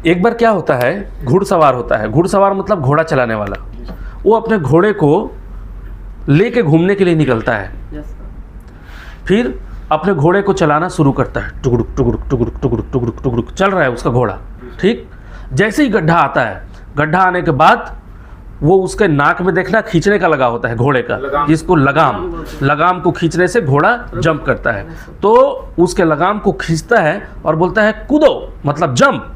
एक बार क्या होता है, घुड़सवार होता है, घुड़सवार मतलब घोड़ा चलाने वाला, वो अपने घोड़े को लेके घूमने के लिए निकलता है। फिर अपने घोड़े को चलाना शुरू करता है, टुकड़ुक टुकड़ुक टुकड़ुक टुकड़ुक टुकड़ुक टुकड़ुक चल रहा है उसका घोड़ा। ठीक, जैसे ही गड्ढा आता है, गड्ढा आने के बाद वो उसके नाक में देखना खींचने का लगा होता है घोड़े का, जिसको लगाम को खींचने से घोड़ा जंप करता है। तो उसके लगाम को खींचता है और बोलता है कूदो, मतलब जंप,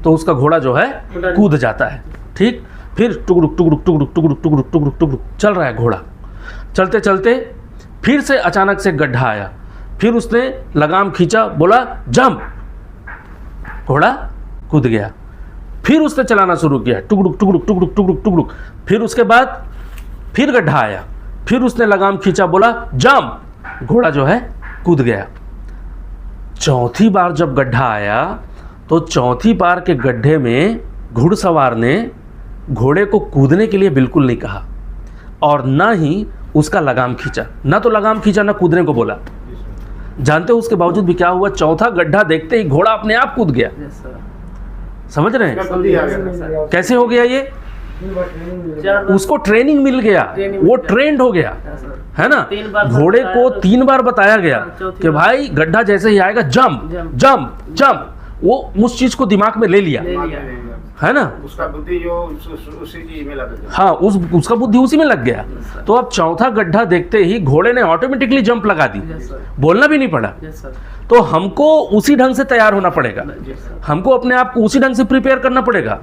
तो उसका घोड़ा जो है कूद जाता है। ठीक, फिर टुकड़ुक टुकड़ुक टुकड़ुक टुकड़ुक टुकड़ुक टुकड़ुक टुकड़ुक चल रहा है घोड़ा। चलते चलते फिर से अचानक से गड्ढा आया, फिर उसने लगाम खींचा, बोला जंप, घोड़ा कूद गया। फिर उसने चलाना शुरू किया, टुकड़ुक टुकड़ुक टुकड़ुक टुकड़ुक टुकड़ुक। फिर उसके बाद फिर गड्ढा आया, फिर उसने लगाम खींचा, बोला जंप, घोड़ा जो है कूद गया। चौथी बार जब गड्ढा आया तो चौथी बार के गड्ढे में घुड़सवार ने घोड़े को कूदने के लिए बिल्कुल नहीं कहा और ना ही उसका लगाम खींचा, ना तो लगाम खींचा ना कूदने को बोला। जानते हो उसके बावजूद भी क्या हुआ? चौथा गड्ढा देखते ही घोड़ा अपने आप कूद गया। समझ रहे हैं कैसे हो गया ये? उसको ट्रेनिंग मिल गया, वो ट्रेंड हो गया, है ना। घोड़े को 3 बार बताया गया कि भाई गड्ढा जैसे ही आएगा जंप जंप जंप, वो उस चीज को दिमाग में ले लिया, है ना। उसका बुद्धि जो उसी चीज में लग गया। हाँ, उसका बुद्धि उसी में लग गया। तो अब चौथा गड्ढा देखते ही घोड़े ने ऑटोमेटिकली जंप लगा दी, बोलना भी नहीं पड़ा। तो हमको उसी ढंग से तैयार होना पड़ेगा, हमको अपने आप को उसी ढंग से प्रिपेयर करना पड़ेगा।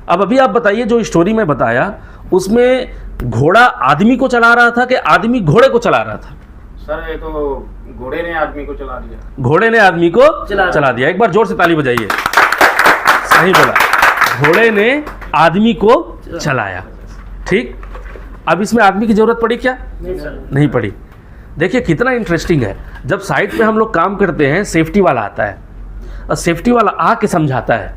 अब अभी आप बताइए, जो स्टोरी में बताया उसमें घोड़ा आदमी को चला रहा था कि आदमी घोड़े को चला रहा था? सर ये तो घोड़े ने आदमी को चला दिया। घोड़े ने आदमी को चला दिया। एक बार जोर से ताली बजाइए। सही बोला, घोड़े ने आदमी को चलाया। ठीक, अब इसमें आदमी की जरूरत पड़ी क्या? नहीं पड़ी। देखिए कितना इंटरेस्टिंग है, जब साइट पे हम लोग काम करते हैं सेफ्टी वाला आता है और सेफ्टी वाला आके समझाता है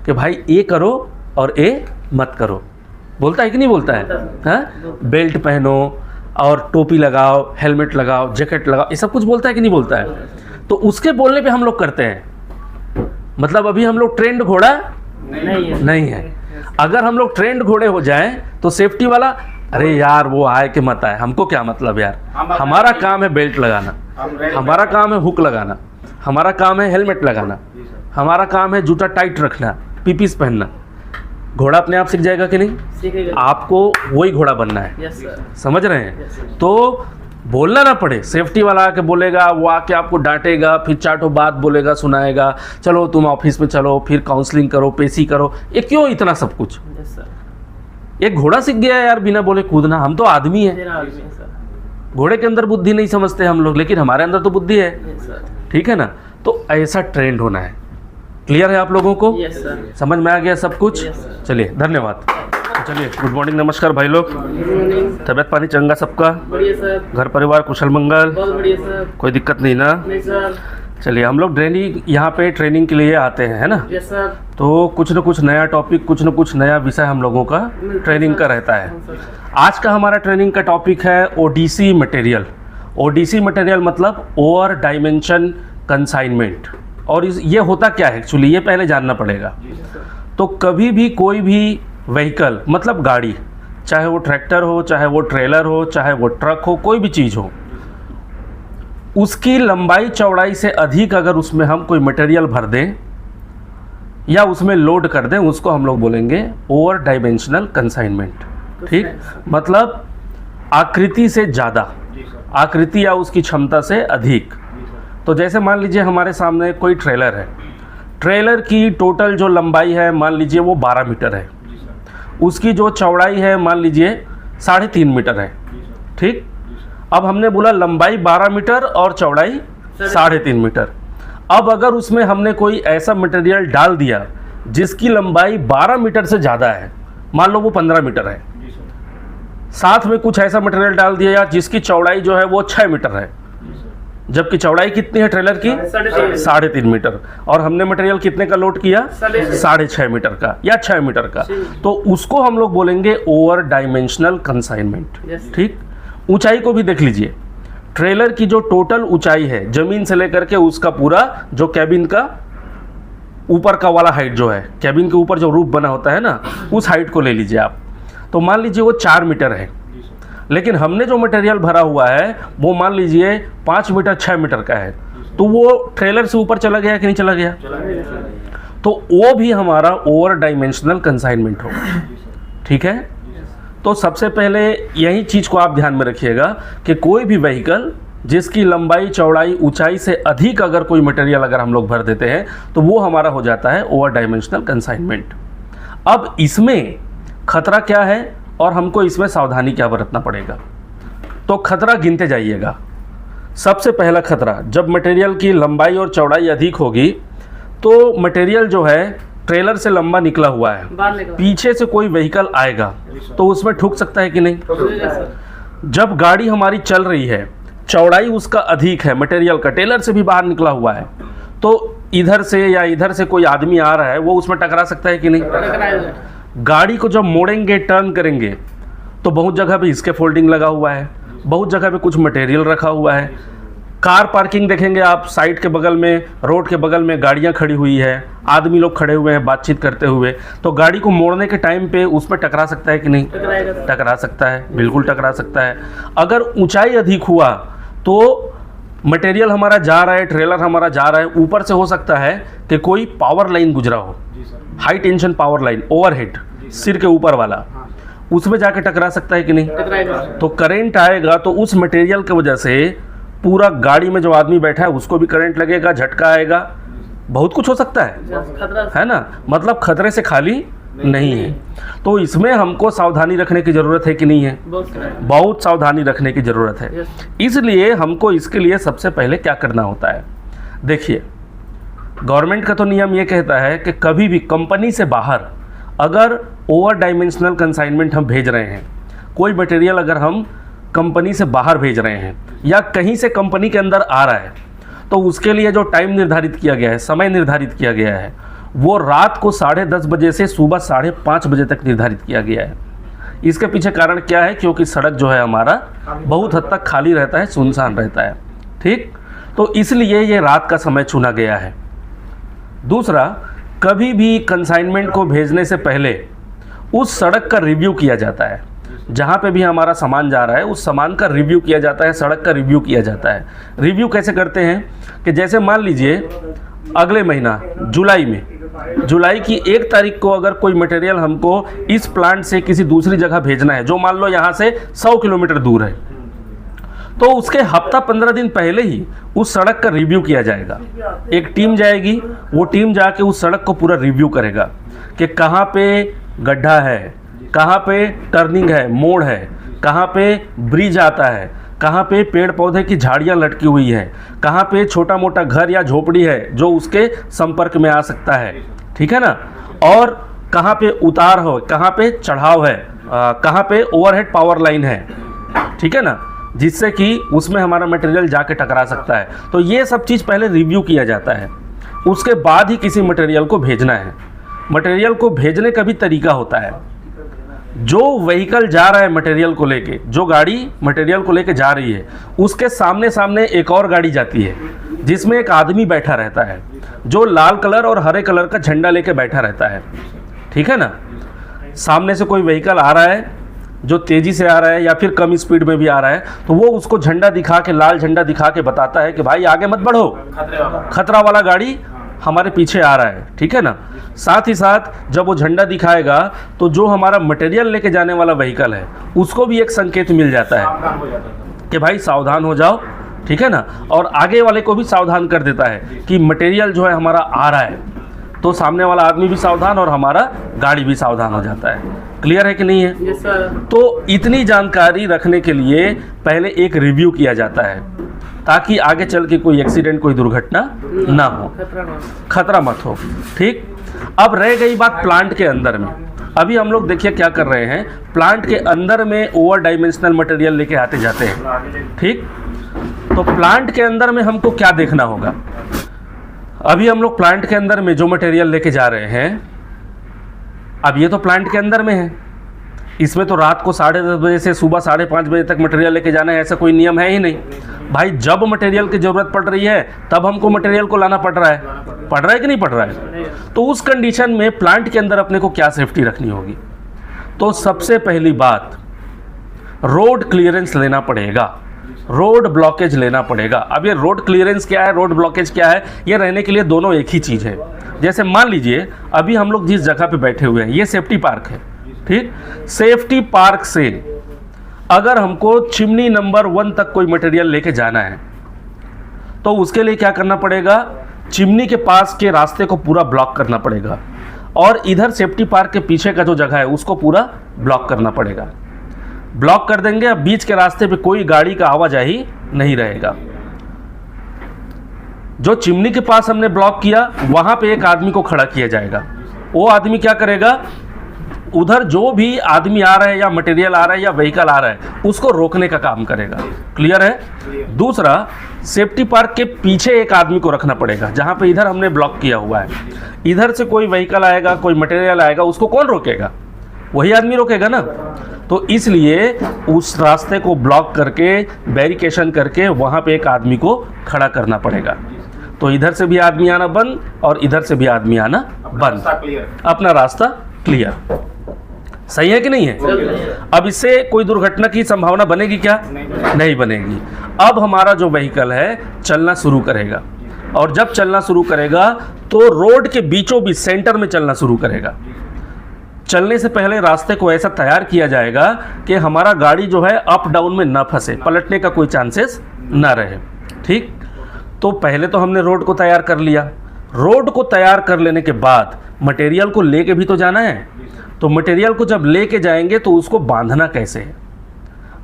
कि भाई ये करो और ये मत करो। बोलता है कि नहीं बोलता है? हाँ, बेल्ट पहनो और टोपी लगाओ, हेलमेट लगाओ, जैकेट लगाओ, ये सब कुछ बोलता है कि नहीं बोलता है? तो उसके बोलने पे हम लोग करते हैं। मतलब अभी हम लोग ट्रेंड घोड़ा नहीं है। अगर हम लोग ट्रेंड घोड़े हो जाएं तो सेफ्टी वाला, अरे यार वो आए कि मत आए, हमको क्या मतलब यार, हमारा काम है बेल्ट लगाना, हमारा काम है हुक लगाना, हमारा काम है हेलमेट लगाना, हमारा काम है जूता टाइट रखना, पीपीस पहनना। घोड़ा अपने आप सीख जाएगा कि नहीं? आपको वही घोड़ा बनना है। समझ रहे हैं? तो बोलना ना पड़े, सेफ्टी वाला आके बोलेगा, वो आके आपको डांटेगा, फिर 4 बात बोलेगा, सुनाएगा, चलो तुम ऑफिस में चलो, फिर काउंसलिंग करो, पेशी करो। ये क्यों इतना सब कुछ? एक घोड़ा सीख गया यार बिना बोले कूदना। हम तो आदमी है, घोड़े के अंदर बुद्धि नहीं समझते हम लोग, लेकिन हमारे अंदर तो बुद्धि है। ठीक है ना। तो ऐसा ट्रेंड होना है। क्लियर है आप लोगों को? समझ में आ गया सब कुछ? चलिए, धन्यवाद। चलिए, गुड मॉर्निंग, नमस्कार भाई लोग। तबियत पानी चंगा सबका? घर परिवार कुशल मंगल? कोई दिक्कत नहीं ना? चलिए, हम लोग डेली यहाँ पे ट्रेनिंग के लिए आते हैं, है ना। तो कुछ न कुछ नया टॉपिक, कुछ न कुछ नया विषय हम लोगों का ट्रेनिंग का रहता है। आज का हमारा ट्रेनिंग का टॉपिक है ओडीसी मटेरियल। ओडीसी मटेरियल मतलब ओवर डायमेंशन कंसाइनमेंट। और ये होता क्या है एक्चुअली, ये पहले जानना पड़ेगा। तो कभी भी कोई भी व्हीकल, मतलब गाड़ी, चाहे वो ट्रैक्टर हो, चाहे वो ट्रेलर हो, चाहे वो ट्रक हो, कोई भी चीज़ हो, उसकी लंबाई चौड़ाई से अधिक अगर उसमें हम कोई मटेरियल भर दें या उसमें लोड कर दें, उसको हम लोग बोलेंगे ओवर डायमेंशनल कंसाइनमेंट। ठीक, मतलब आकृति से ज़्यादा, आकृति या उसकी क्षमता से अधिक। तो जैसे मान लीजिए हमारे सामने कोई ट्रेलर है, ट्रेलर की टोटल जो लंबाई है मान लीजिए वो 12 मीटर है, उसकी जो चौड़ाई है मान लीजिए 3.5 मीटर है। ठीक, अब हमने बोला लंबाई 12 मीटर और चौड़ाई 3.5 मीटर। अब अगर उसमें हमने कोई ऐसा मटेरियल डाल दिया जिसकी लंबाई 12 मीटर से ज़्यादा है, मान लो वो 15 मीटर है, साथ में कुछ ऐसा मटेरियल डाल दिया जिसकी चौड़ाई जो है वो 6 मीटर है, जबकि चौड़ाई कितनी है ट्रेलर की? 3.5 मीटर, और हमने मटेरियल कितने का लोड किया? 6.5 मीटर का या 6 मीटर का। तो उसको हम लोग बोलेंगे ओवर डायमेंशनल कंसाइनमेंट। ठीक, ऊंचाई को भी देख लीजिए, ट्रेलर की जो टोटल ऊंचाई है जमीन से लेकर के उसका पूरा जो कैबिन का ऊपर का वाला हाइट जो है, कैबिन के ऊपर जो रूफ बना होता है ना, उस हाइट को ले लीजिए आप। तो मान लीजिए वो 4 मीटर है, लेकिन हमने जो मटेरियल भरा हुआ है वो मान लीजिए 5 मीटर 6 मीटर का है, तो वो ट्रेलर से ऊपर चला गया कि नहीं चला गया? तो वो भी हमारा ओवर डायमेंशनल कंसाइनमेंट होगा। ठीक है, तो सबसे पहले यही चीज़ को आप ध्यान में रखिएगा कि कोई भी व्हीकल जिसकी लंबाई चौड़ाई ऊंचाई से अधिक अगर कोई मटेरियल अगर हम लोग भर देते हैं तो वो हमारा हो जाता है ओवर डायमेंशनल कंसाइनमेंट। अब इसमें खतरा क्या है और हमको इसमें सावधानी क्या बरतना पड़ेगा, तो खतरा गिनते जाइएगा। सबसे पहला खतरा, जब मटेरियल की लंबाई और चौड़ाई अधिक होगी तो मटेरियल जो है ट्रेलर से लंबा निकला हुआ है, पीछे से कोई व्हीकल आएगा तो उसमें ठुक सकता है कि नहीं? जब गाड़ी हमारी चल रही है, चौड़ाई उसका अधिक है, मटेरियल का ट्रेलर से भी बाहर निकला हुआ है, तो इधर से या इधर से कोई आदमी आ रहा है वो उसमें टकरा सकता है कि नहीं? गाड़ी को जब मोड़ेंगे, टर्न करेंगे, तो बहुत जगह पे इसके फोल्डिंग लगा हुआ है, बहुत जगह पे कुछ मटेरियल रखा हुआ है। कार पार्किंग देखेंगे आप, साइड के बगल में, रोड के बगल में गाड़ियां खड़ी हुई है, आदमी लोग खड़े हुए हैं बातचीत करते हुए, तो गाड़ी को मोड़ने के टाइम पे उसमें टकरा सकता है कि नहीं? टकरा सकता है, बिल्कुल टकरा सकता है। अगर ऊंचाई अधिक हुआ तो मटेरियल हमारा जा रहा है, ट्रेलर हमारा जा रहा है, ऊपर से हो सकता है कि कोई पावर लाइन गुजरा हो, high tension power line, overhead, सिर के ऊपर वाला, उसमें जाके टकरा सकता है कि नहीं? तो करंट आएगा तो उस मटेरियल की वजह से पूरा गाड़ी में जो आदमी बैठा है उसको भी करंट लगेगा, झटका आएगा, बहुत कुछ हो सकता है ना? मतलब खतरे से खाली नहीं है। तो इसमें हमको सावधानी रखने की ज़रूरत है कि नहीं है? बहुत सावधानी रखने की ज़रूरत है। इसलिए हमको इसके लिए सबसे पहले क्या करना होता है, देखिए गवर्नमेंट का तो नियम ये कहता है कि कभी भी कंपनी से बाहर अगर ओवर डायमेंशनल कंसाइनमेंट हम भेज रहे हैं, कोई मटेरियल अगर हम कंपनी से बाहर भेज रहे हैं या कहीं से कंपनी के अंदर आ रहा है, तो उसके लिए जो टाइम निर्धारित किया गया है, समय निर्धारित किया गया है, वो रात को 10:30 बजे से सुबह 5:30 बजे तक निर्धारित किया गया है। इसके पीछे कारण क्या है? क्योंकि सड़क जो है हमारा बहुत हद तक खाली रहता है, सुनसान रहता है। ठीक, तो इसलिए ये रात का समय चुना गया है। दूसरा, कभी भी कंसाइनमेंट को भेजने से पहले उस सड़क का रिव्यू किया जाता है। जहाँ पे भी हमारा सामान जा रहा है उस सामान का रिव्यू किया जाता है, सड़क का रिव्यू किया जाता है। रिव्यू कैसे करते हैं कि जैसे मान लीजिए अगले महीना जुलाई की 1 तारीख को अगर कोई मटेरियल हमको इस प्लांट से किसी दूसरी जगह भेजना है, जो मान लो यहाँ से 100 किलोमीटर दूर है, तो उसके हफ्ता 15 दिन पहले ही उस सड़क का रिव्यू किया जाएगा। एक टीम जाएगी, वो टीम जाके उस सड़क को पूरा रिव्यू करेगा कि कहाँ पे गड्ढा है, कहाँ पे टर्निंग है, मोड़ है, कहाँ पे ब्रिज आता है, कहाँ पे पेड़ पौधे की झाड़ियाँ लटकी हुई है, कहाँ पे छोटा मोटा घर या झोपड़ी है जो उसके संपर्क में आ सकता है। ठीक है ना? और कहाँ पे उतार हो, कहाँ पे चढ़ाव है, कहाँ पे ओवरहेड पावर लाइन है। ठीक है ना? जिससे कि उसमें हमारा मटेरियल जाके टकरा सकता है। तो ये सब चीज़ पहले रिव्यू किया जाता है, उसके बाद ही किसी मटेरियल को भेजना है। मटेरियल को भेजने का भी तरीका होता है। जो व्हीकल जा रहा है मटेरियल को लेके, जो गाड़ी मटेरियल को लेके जा रही है, उसके सामने सामने एक और गाड़ी जाती है जिसमें एक आदमी बैठा रहता है जो लाल कलर और हरे कलर का झंडा लेके बैठा रहता है। ठीक है ना? सामने से कोई व्हीकल आ रहा है जो तेज़ी से आ रहा है या फिर कम स्पीड में भी आ रहा है, तो वो उसको झंडा दिखा के, लाल झंडा दिखा के बताता है कि भाई आगे मत बढ़ो, खतरा वाला गाड़ी हमारे पीछे आ रहा है। ठीक है ना? साथ ही साथ जब वो झंडा दिखाएगा तो जो हमारा मटेरियल लेके जाने वाला व्हीकल है उसको भी एक संकेत मिल जाता है कि भाई सावधान हो जाओ। ठीक है ना? और आगे वाले को भी सावधान कर देता है कि मटेरियल जो है हमारा आ रहा है, तो सामने वाला आदमी भी सावधान और हमारा गाड़ी भी सावधान हो जाता है। क्लियर है कि नहीं है? Yes sir. तो इतनी जानकारी रखने के लिए पहले एक रिव्यू किया जाता है ताकि आगे चल के कोई एक्सीडेंट, कोई दुर्घटना ना हो, खतरा मत हो। ठीक, अब रह गई बात प्लांट के अंदर में। अभी हम लोग देखिए क्या कर रहे हैं, प्लांट के अंदर में ओवर डायमेंशनल मटेरियल लेके आते जाते हैं। ठीक, तो प्लांट के अंदर में हमको क्या देखना होगा? अभी हम लोग प्लांट के अंदर में जो मटेरियल लेके जा रहे हैं, अब ये तो प्लांट के अंदर में है, इसमें तो रात को 10:30 बजे से सुबह 5:30 बजे तक मटेरियल लेके जाना है, ऐसा कोई नियम है ही नहीं। भाई जब मटेरियल की ज़रूरत पड़ रही है तब हमको मटेरियल को लाना पड़ रहा है कि नहीं पड़ रहा है? तो उस कंडीशन में प्लांट के अंदर अपने को क्या सेफ्टी रखनी होगी? तो सबसे पहली बात, रोड क्लियरेंस लेना पड़ेगा, रोड ब्लॉकेज लेना पड़ेगा। अब ये रोड क्लियरेंस क्या है, रोड ब्लॉकेज क्या है, ये रहने के लिए दोनों एक ही चीज़ है। जैसे मान लीजिए अभी हम लोग जिस जगह पे बैठे हुए हैं ये सेफ्टी पार्क है, ठीक? सेफ्टी पार्क से अगर हमको चिमनी नंबर 1 तक कोई मटेरियल लेके जाना है तो उसके लिए क्या करना पड़ेगा? चिमनी के पास के रास्ते को पूरा ब्लॉक करना पड़ेगा और इधर सेफ्टी पार्क के पीछे का जो जगह है उसको पूरा ब्लॉक करना पड़ेगा। ब्लॉक कर देंगे, अब बीच के रास्ते पे कोई गाड़ी का आवाजाही नहीं रहेगा। जो चिमनी के पास हमने ब्लॉक किया वहां पे एक आदमी को खड़ा किया जाएगा। वो आदमी क्या करेगा? उधर जो भी आदमी आ रहा है या मटेरियल आ रहा है या व्हीकल आ रहा है उसको रोकने का काम करेगा। क्लियर है? दूसरा, सेफ्टी पार्क के पीछे एक आदमी को रखना पड़ेगा जहां पे इधर हमने ब्लॉक किया हुआ है। इधर से कोई व्हीकल आएगा, कोई मटेरियल आएगा, उसको कौन रोकेगा? वही आदमी रोकेगा ना। तो इसलिए उस रास्ते को ब्लॉक करके, बैरिकेशन करके वहां पे एक आदमी को खड़ा करना पड़ेगा। तो इधर से भी आदमी आना बंद और इधर से भी आदमी आना बंद, अपना रास्ता क्लियर। सही है कि नहीं है? अब इससे कोई दुर्घटना की संभावना बनेगी क्या? नहीं बनेगी। अब हमारा जो व्हीकल है चलना शुरू करेगा और जब चलना शुरू करेगा तो रोड के बीचों बीच सेंटर में चलना शुरू करेगा। चलने से पहले रास्ते को ऐसा तैयार किया जाएगा कि हमारा गाड़ी जो है अप डाउन में ना फंसे, पलटने का कोई चांसेस ना रहे। ठीक? तो पहले तो हमने रोड को तैयार कर लिया। रोड को तैयार कर लेने के बाद मटेरियल को लेके भी तो जाना है। तो मटेरियल को जब लेके जाएंगे तो उसको बांधना कैसे है?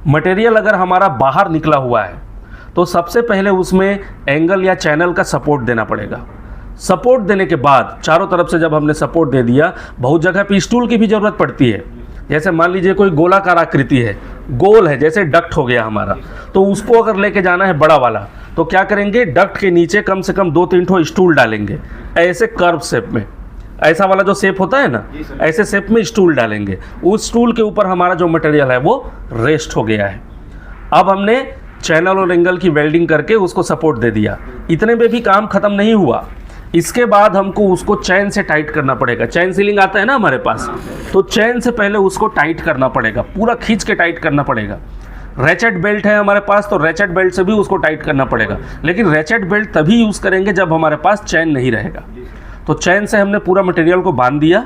मटेरियल अगर हमारा बाहर निकला हुआ है तो सबसे पहले उसमें एंगल या चैनल का सपोर्ट देना पड़ेगा। सपोर्ट देने के बाद चारों तरफ से जब हमने सपोर्ट दे दिया, बहुत जगह पे स्टूल की भी ज़रूरत पड़ती है। जैसे मान लीजिए कोई गोलाकार आकृति है, गोल है, जैसे डक्ट हो गया हमारा, तो उसको अगर लेके जाना है बड़ा वाला तो क्या करेंगे? डक्ट के नीचे कम से कम 2-3 ठो स्टूल डालेंगे, ऐसे कर्व शेप में। ऐसा वाला जो शेप होता है ना, ऐसे शेप में स्टूल डालेंगे। उस स्टूल के ऊपर हमारा जो मटेरियल है वो रेस्ट हो गया है। अब हमने चैनल और एंगल की वेल्डिंग करके उसको सपोर्ट दे दिया। इतने में भी काम खत्म नहीं हुआ। इसके बाद हमको उसको चैन से टाइट करना पड़ेगा। चैन सीलिंग आता है ना हमारे पास, तो चैन से पहले उसको टाइट करना पड़ेगा, पूरा खींच के टाइट करना पड़ेगा। रैचेट बेल्ट है हमारे पास तो रैचेट बेल्ट से भी उसको टाइट करना पड़ेगा, लेकिन रैचेट बेल्ट तभी यूज़ करेंगे जब हमारे पास चैन नहीं रहेगा। तो चैन से हमने पूरा मटेरियल को बांध दिया,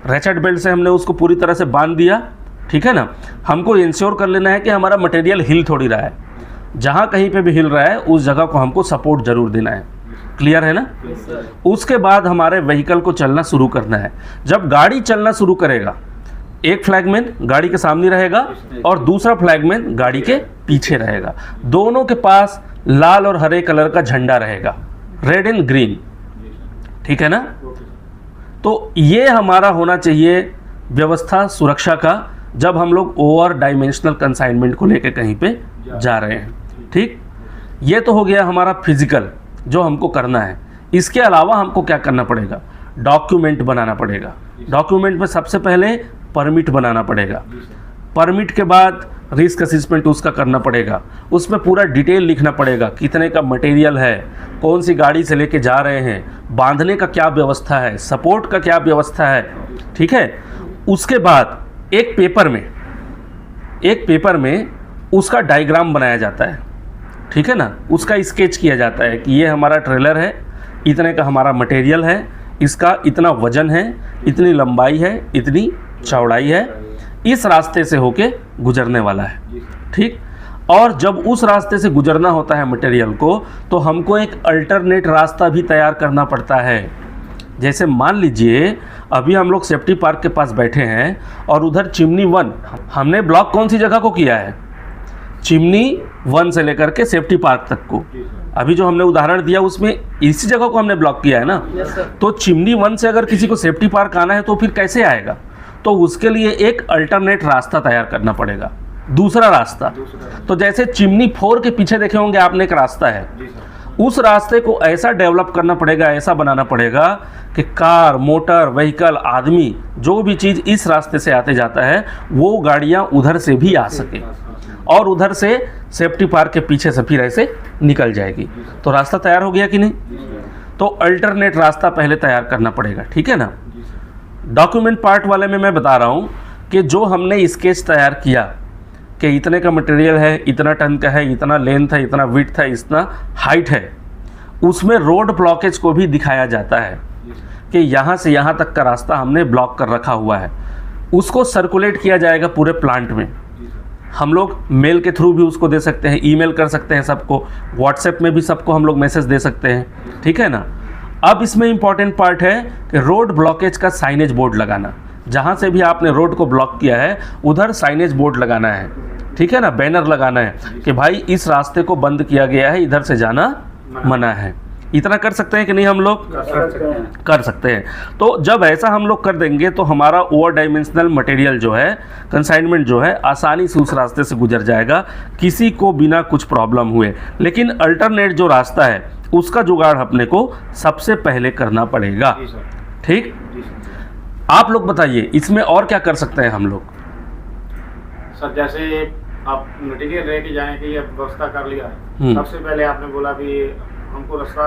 रैचेट बेल्ट से हमने उसको पूरी तरह से बांध दिया। ठीक है ना? हमको इंश्योर कर लेना है कि हमारा मटेरियल हिल थोड़ी रहा है। जहाँ कहीं पे भी हिल रहा है उस जगह को हमको सपोर्ट जरूर देना है। क्लियर है ना? उसके बाद हमारे व्हीकल को चलना शुरू करना है। जब गाड़ी चलना शुरू करेगा, एक फ्लैगमैन गाड़ी के सामने रहेगा और दूसरा फ्लैगमैन गाड़ी के पीछे रहेगा। दोनों के पास लाल और हरे कलर का झंडा रहेगा, रेड एंड ग्रीन। ठीक है ना? तो ये हमारा होना चाहिए व्यवस्था सुरक्षा का जब हम लोग ओवर डायमेंशनल कंसाइनमेंट को लेकर कहीं पे जा रहे हैं। ठीक? ये तो हो गया हमारा फिजिकल जो हमको करना है। इसके अलावा हमको क्या करना पड़ेगा? डॉक्यूमेंट बनाना पड़ेगा। डॉक्यूमेंट में सबसे पहले परमिट बनाना पड़ेगा। परमिट के बाद रिस्क असेसमेंट उसका करना पड़ेगा। उसमें पूरा डिटेल लिखना पड़ेगा, कितने का मटेरियल है, कौन सी गाड़ी से लेके जा रहे हैं, बांधने का क्या व्यवस्था है, सपोर्ट का क्या व्यवस्था है। ठीक है? उसके बाद एक पेपर में उसका डायग्राम बनाया जाता है। ठीक है ना? उसका स्केच किया जाता है कि ये हमारा ट्रेलर है, इतने का हमारा मटेरियल है, इसका इतना वजन है, इतनी लंबाई है, इतनी चौड़ाई है, इस रास्ते से होके गुजरने वाला है। ठीक? और जब उस रास्ते से गुजरना होता है मटेरियल को तो हमको एक अल्टरनेट रास्ता भी तैयार करना पड़ता है। जैसे मान लीजिए अभी हम लोग सेफ्टी पार्क के पास बैठे हैं और उधर चिमनी 1 हमने ब्लॉक कौन सी जगह को किया है? चिमनी 1 से लेकर के सेफ्टी पार्क तक को। अभी जो हमने उदाहरण दिया उसमें इसी जगह को हमने ब्लॉक किया है ना। तो चिमनी 1 से अगर किसी को सेफ्टी पार्क आना है तो फिर कैसे आएगा? तो उसके लिए एक अल्टरनेट रास्ता तैयार करना पड़ेगा, दूसरा रास्ता। तो जैसे चिमनी 4 के पीछे देखे होंगे आपने एक रास्ता है, उस रास्ते को ऐसा डेवलप करना पड़ेगा, ऐसा बनाना पड़ेगा कि कार, मोटर, व्हीकल, आदमी, जो भी चीज़ इस रास्ते से आते जाता है वो गाड़ियाँ उधर से भी आ सके और उधर से सेफ्टी पार्क के पीछे से फिर ऐसे निकल जाएगी। तो रास्ता तैयार हो गया कि नहीं? तो अल्टरनेट रास्ता पहले तैयार करना पड़ेगा, ठीक है ना। डॉक्यूमेंट पार्ट वाले में मैं बता रहा हूँ कि जो हमने स्केच तैयार किया कि इतने का मटेरियल है, इतना टन का है, इतना लेंथ है, इतना विड्थ है, इतना हाइट है, उसमें रोड ब्लॉकेज को भी दिखाया जाता है कि यहाँ से यहाँ तक का रास्ता हमने ब्लॉक कर रखा हुआ है। उसको सर्कुलेट किया जाएगा पूरे प्लांट में। हम लोग मेल के थ्रू भी उसको दे सकते हैं, ईमेल कर सकते हैं सबको, व्हाट्सएप में भी सबको हम लोग मैसेज दे सकते हैं, ठीक है ना। अब इसमें इम्पॉर्टेंट पार्ट है कि रोड ब्लॉकेज का साइनेज बोर्ड लगाना। जहाँ से भी आपने रोड को ब्लॉक किया है उधर साइनेज बोर्ड लगाना है, ठीक है ना, बैनर लगाना है कि भाई इस रास्ते को बंद किया गया है, इधर से जाना मना है। इतना कर सकते हैं कि नहीं? हम लोग कर सकते हैं। तो जब ऐसा हम लोग कर देंगे तो हमारा ओवर डायमेंशनल मटेरियल जो है, कंसाइनमेंट जो है, आसानी से उस रास्ते से गुजर जाएगा, किसी को बिना कुछ प्रॉब्लम हुए। लेकिन अल्टरनेट जो रास्ता है उसका जुगाड़ अपने को सबसे पहले करना पड़ेगा, ठीक। आप लोग बताइए इसमें और क्या कर सकते हैं हम लोग? सर जैसे आप मटेरियल लेके जाएंगे, ये व्यवस्था कर लिया है, सबसे पहले आपने बोला भी हमको रास्ता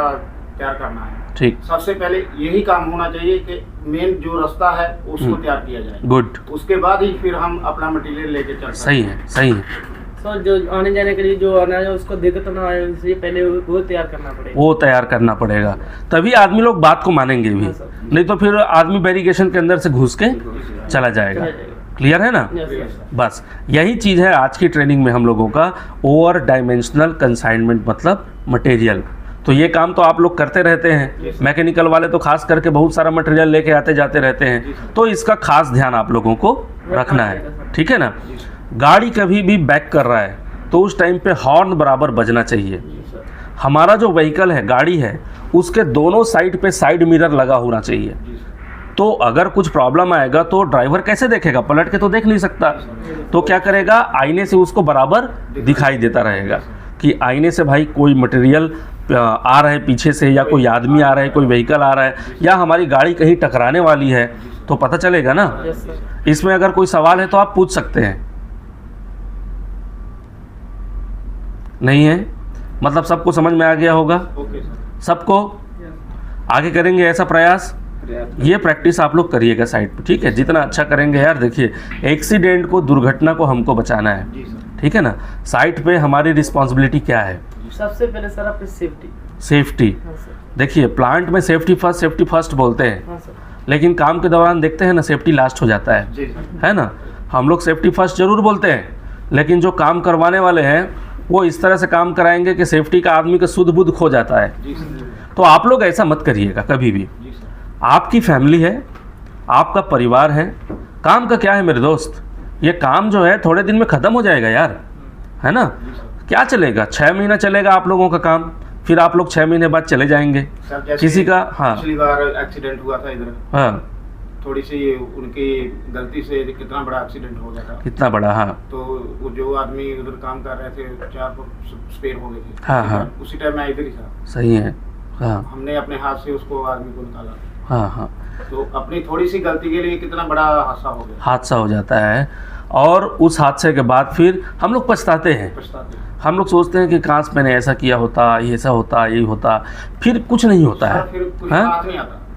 तैयार करना है, ठीक। सबसे पहले यही काम होना चाहिए कि मेन जो रास्ता है उसको तैयार किया जाए। गुड। उसके बाद ही फिर हम अपना मटेरियल लेके चल सकते हैं। सही है, सही है। तो जो आने जाने के लिए जो आना है उसको दिक्कत ना आए इसलिए पहले वो तैयार करना पड़ेगा। वो तैयार करना पड़ेगा, तभी आदमी लोग बात को मानेंगे भी, नहीं तो फिर आदमी बैरिकेशन के अंदर से घुस के चला जाएगा। क्लियर है ना? बस यही चीज़ है आज की ट्रेनिंग में हम लोगों का, ओवर डायमेंशनल कंसाइनमेंट मतलब मटेरियल। तो ये काम तो आप लोग करते रहते हैं, मैकेनिकल वाले तो खास करके बहुत सारा मटेरियल लेके आते जाते रहते हैं, तो इसका खास ध्यान आप लोगों को रखना है, ठीक है ना। गाड़ी कभी भी बैक कर रहा है तो उस टाइम पे हॉर्न बराबर बजना चाहिए। हमारा जो व्हीकल है, गाड़ी है, उसके दोनों साइड पे साइड मिरर लगा होना चाहिए। तो अगर कुछ प्रॉब्लम आएगा तो ड्राइवर कैसे देखेगा? पलट के तो देख नहीं सकता, तो क्या करेगा? आईने से उसको बराबर दिखाई देता रहेगा कि आईने से भाई कोई मटेरियल आ रहा है पीछे से, या कोई आदमी आ रहा है, कोई व्हीकल आ रहा है, या हमारी गाड़ी कहीं टकराने वाली है, तो पता चलेगा ना। इसमें अगर कोई सवाल है तो आप पूछ सकते हैं। नहीं है? मतलब सबको समझ में आ गया होगा? सबको आगे करेंगे ऐसा प्रयास। ये प्रैक्टिस आप लोग करिएगा साइड पे, ठीक है। जितना अच्छा करेंगे यार, देखिए एक्सीडेंट को, दुर्घटना को हमको बचाना है, ठीक है ना। साइड पे हमारी रिस्पॉन्सिबिलिटी क्या है? सबसे पहले सर आपकी सेफ्टी। सेफ्टी, देखिए प्लांट में सेफ्टी फर्स्ट बोलते हैं, लेकिन काम के दौरान देखते हैं ना सेफ्टी लास्ट हो जाता है ना। हम लोग सेफ्टी फर्स्ट जरूर बोलते हैं, लेकिन जो काम करवाने वाले हैं वो इस तरह से काम कराएंगे कि सेफ्टी का आदमी का सुध बुध खो जाता है। तो आप लोग ऐसा मत करिएगा कभी भी। आपकी फैमिली है, आपका परिवार है, काम का क्या है मेरे दोस्त, ये काम जो है थोड़े दिन में ख़त्म हो जाएगा यार, है ना। क्या चलेगा? 6 महीना चलेगा आप लोगों का काम, फिर आप लोग 6 महीने बाद चले जाएंगे। किसी का पिछली बार एक्सीडेंट हुआ था इधर, हाँ, थोड़ी सी उनकी गलती से कितना बड़ा एक्सीडेंट हो गया था, कितना बड़ा, हाँ। तो वो जो आदमी उधर काम कर रहे थे 4 स्पेयर हो गए थे, हाँ, उसी टाइम मैं इधर ही था। सही है, हाँ। हमने अपने हाथ से उसको आदमी को निकाला, हाँ। तो अपनी थोड़ी सी गलती के लिए कितना बड़ा हादसा हो जाता है, और उस हादसे के बाद फिर हम लोग पछताते हैं। हम लोग सोचते हैं कि काश मैंने ऐसा किया होता, ये ऐसा होता, ये होता, फिर कुछ नहीं होता है,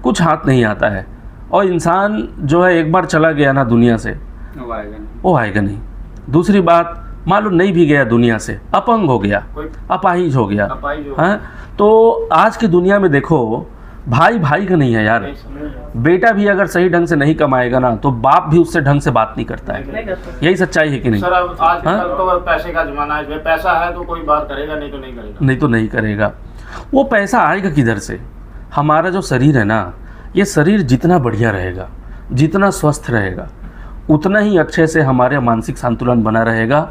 कुछ हाथ नहीं आता है। और इंसान जो है एक बार चला गया ना दुनिया से, वो आएगा नहीं। दूसरी बात, मालूम नहीं भी गया दुनिया से, अपंग हो गया, अपाहिज हो गया, हाँ। तो आज की दुनिया में देखो, भाई भाई का नहीं है यार। बेटा भी अगर सही ढंग से नहीं कमाएगा ना, तो बाप भी उससे ढंग से बात नहीं करता है। यही सच्चाई है कि नहीं? सर आजकल तो पैसे का जमाना है, पैसा है तो कोई बात करेगा, नहीं तो नहीं करेगा। नहीं तो नहीं करेगा। वो पैसा आएगा किधर से? हमारा जो शरीर है ना, ये शरीर जितना बढ़िया रहेगा, जितना स्वस्थ रहेगा, उतना ही अच्छे से हमारे मानसिक संतुलन बना रहेगा।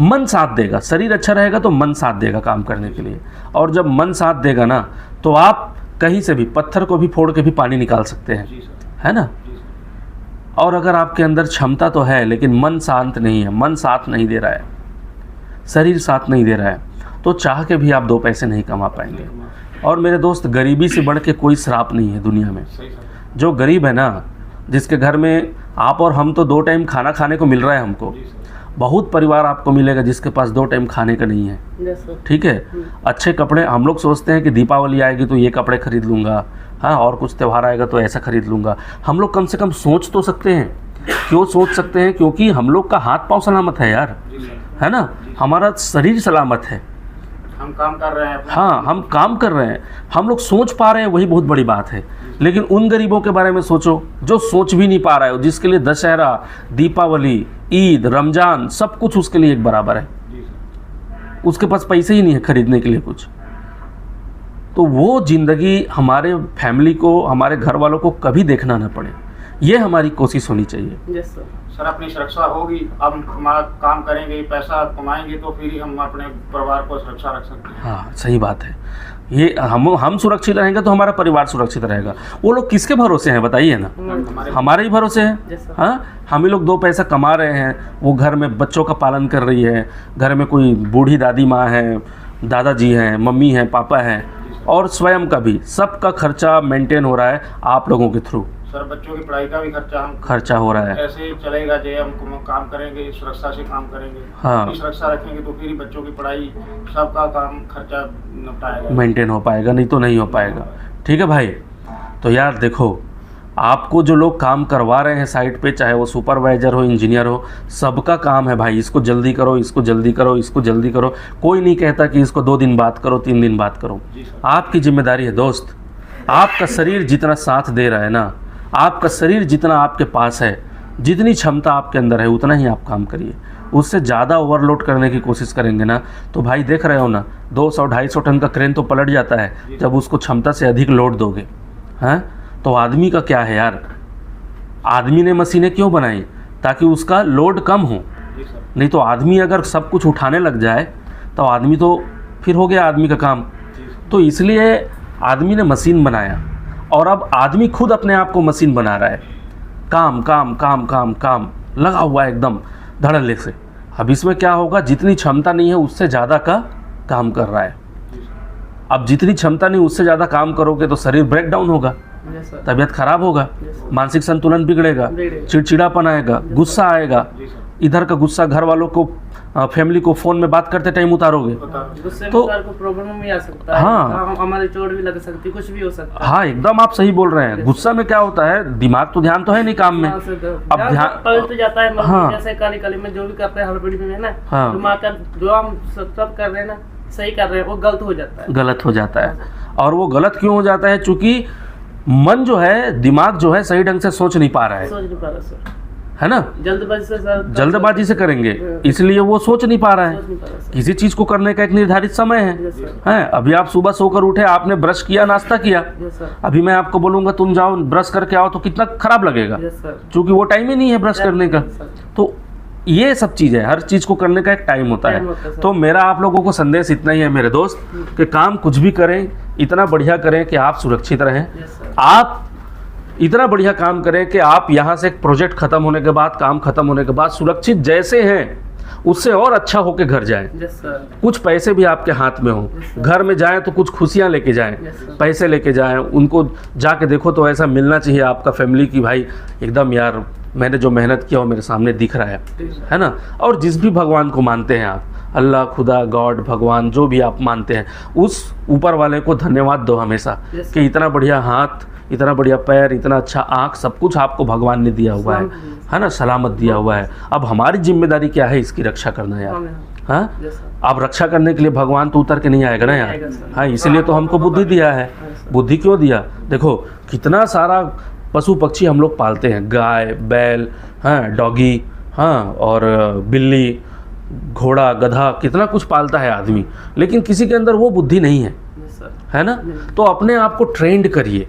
मन साथ देगा, शरीर अच्छा रहेगा तो मन साथ देगा काम करने के लिए। और जब मन साथ देगा ना, तो आप कहीं से भी, पत्थर को भी फोड़ के भी पानी निकाल सकते हैं, है ना। और अगर आपके अंदर क्षमता तो है, लेकिन मन शांत नहीं है, मन साथ नहीं दे रहा है, शरीर साथ नहीं दे रहा है, तो चाह के भी आप 2 पैसे नहीं कमा पाएंगे। और मेरे दोस्त, गरीबी से बढ़ के कोई श्राप नहीं है दुनिया में। सही सर। जो गरीब है ना, जिसके घर में आप और हम तो 2 टाइम खाना खाने को मिल रहा है हमको, जी सर। बहुत परिवार आपको मिलेगा जिसके पास 2 टाइम खाने का नहीं है। Yes sir. ठीक है, अच्छे कपड़े, हम लोग सोचते हैं कि दीपावली आएगी तो ये कपड़े खरीद लूँगा, हाँ, और कुछ त्यौहार आएगा तो ऐसा खरीद लूँगा। हम लोग कम से कम सोच तो सकते हैं। क्यों सोच सकते हैं? क्योंकि हम लोग का हाथ पांव सलामत है यार, जी सर। है ना, हमारा शरीर सलामत है। हम काम कर रहे हैं अपना। हाँ, हम काम कर रहे हैं, हम लोग सोच पा रहे हैं, वही बहुत बड़ी बात है। लेकिन उन गरीबों के बारे में सोचो जो सोच भी नहीं पा रहा है, जिसके लिए दशहरा, दीपावली, ईद, रमजान सब कुछ उसके लिए एक बराबर है। जी सर। उसके पास पैसे ही नहीं है खरीदने के लिए कुछ। तो वो ज़िंदगी हमारे फैमिली को, हमारे घर वालों को कभी देखना ना पड़े, ये हमारी कोशिश होनी चाहिए। Yes sir. सर अपनी सुरक्षा होगी, हम हमारा काम करेंगे, पैसा कमाएंगे तो फिर ही हम अपने परिवार को सुरक्षा रख सकते हैं। हाँ, सही बात है। ये हम सुरक्षित रहेंगे तो हमारा परिवार सुरक्षित रहेगा। वो लोग किसके भरोसे हैं बताइए ना? हमारे ही भरोसे हैं। Yes, sir. हाँ, हम ही लोग 2 पैसा कमा रहे हैं, वो घर में बच्चों का पालन कर रही है, घर में कोई बूढ़ी दादी माँ है, दादाजी हैं, मम्मी हैं, पापा हैं, और स्वयं का भी सबका खर्चा मेंटेन हो रहा है आप लोगों के थ्रू। सर बच्चों की पढ़ाई का भी खर्चा हो रहा है। ऐसे चलेगा जो हम काम करेंगे, सुरक्षा से काम करेंगे, हाँ। अपनी सुरक्षा रखेंगे तो फिर ही बच्चों की पढ़ाई, सबका काम खर्चा निपटाएगा, मेंटेन हो पाएगा, नहीं तो नहीं हो पाएगा। ठीक है भाई, तो यार देखो, आपको जो लोग काम करवा रहे हैं साइट पे, चाहे वो सुपरवाइजर हो, इंजीनियर हो, सबका काम है भाई, इसको जल्दी करो, इसको जल्दी करो, इसको जल्दी करो। कोई नहीं कहता कि इसको 2 दिन बाद करो, 3 दिन बाद करो। आपकी जिम्मेदारी है दोस्त। आपका शरीर जितना साथ दे रहा है ना, आपका शरीर जितना आपके पास है, जितनी क्षमता आपके अंदर है, उतना ही आप काम करिए। उससे ज़्यादा ओवरलोड करने की कोशिश करेंगे ना तो भाई देख रहे हो ना, 200-250 टन का क्रेन तो पलट जाता है जब उसको क्षमता से अधिक लोड दोगे। हैं, तो आदमी का क्या है यार, आदमी ने मशीनें क्यों बनाई? ताकि उसका लोड कम हो। नहीं तो आदमी अगर सब कुछ उठाने लग जाए तो आदमी तो फिर हो गया आदमी का काम। तो इसलिए आदमी ने मशीन बनाया, और अब आदमी खुद अपने आप को मशीन बना रहा है। काम काम काम काम काम लगा हुआ है एकदम धड़ल्ले से। अब इसमें क्या होगा, जितनी क्षमता नहीं है उससे ज़्यादा का काम कर रहा है। अब जितनी क्षमता नहीं उससे ज़्यादा काम करोगे तो शरीर ब्रेक डाउन होगा, तबीयत खराब होगा, मानसिक संतुलन बिगड़ेगा, चिड़चिड़ापन आएगा, गुस्सा आएगा। इधर का गुस्सा घर वालों को, फैमिली को फ़ोन में बात करते टाइम उतारोगे गुस्से तो में को प्रॉब्लम भी आ सकता है। हाँ, हमारी चोट भी लग सकती है, कुछ भी हो सकता है। हाँ, एकदम आप सही बोल रहे हैं। गुस्सा में क्या होता है, दिमाग तो ध्यान तो है नहीं काम में। अब ध्यान पलट जाता है। हाँ, जैसे काली काली में जो भी करते हैं हड़बड़ी में, है ना, हाँ, दिमाग का जो हम सब कर रहे हैं ना, सही कर रहे हैं, वो गलत हो जाता है। गलत हो जाता है। और वो गलत क्यों हो जाता है? चूंकि मन जो है, दिमाग जो है, सही ढंग से सोच नहीं पा रहा है, सोच नहीं पा रहा सर, है ना, जल्दबाजी से करेंगे, इसलिए वो सोच नहीं पा रहा है। किसी चीज को करने का एक निर्धारित समय है। अभी आप सुबह सोकर उठे, आपने ब्रश किया, नाश्ता किया, अभी मैं आपको बोलूंगा तुम जाओ ब्रश करके आओ तो कितना खराब लगेगा, क्योंकि वो टाइम ही नहीं है ब्रश करने का। तो ये सब चीज़ है, हर चीज़ को करने का एक टाइम होता है। तो मेरा आप लोगों को संदेश इतना ही है मेरे दोस्त, कि काम कुछ भी करें, इतना बढ़िया करें कि आप सुरक्षित रहें। आप इतना बढ़िया काम करें कि आप यहाँ से एक प्रोजेक्ट खत्म होने के बाद, काम खत्म होने के बाद सुरक्षित जैसे हैं उससे और अच्छा होके घर जाएं। कुछ पैसे भी आपके हाथ में हो, घर में जाएं तो कुछ खुशियाँ लेके जाएं, पैसे लेके जाएं, उनको जाके देखो तो ऐसा मिलना चाहिए आपका फैमिली की, भाई एकदम यार मैंने जो मेहनत किया वो मेरे सामने दिख रहा है ना। और जिस भी भगवान को मानते हैं आप, अल्लाह, खुदा, गॉड, भगवान, जो भी आप मानते हैं, उस ऊपर वाले को धन्यवाद दो हमेशा कि इतना बढ़िया हाथ, इतना बढ़िया पैर, इतना अच्छा आँख, सब कुछ आपको भगवान ने दिया हुआ है ना, सलामत दिया हुआ है। अब हमारी जिम्मेदारी क्या है, इसकी रक्षा करना यार। हाँ, आप रक्षा करने के लिए भगवान तो उतर के नहीं आएगा ना यार। हाँ, इसीलिए तो हमको बुद्धि दिया है। बुद्धि क्यों दिया? देखो कितना सारा पशु पक्षी हम लोग पालते हैं, गाय, बैल, हाँ, डॉगी, हाँ, और बिल्ली, घोड़ा, गधा, कितना कुछ पालता है आदमी, लेकिन किसी के अंदर वो बुद्धि नहीं है, है ना। तो अपने आप को ट्रेंड करिए,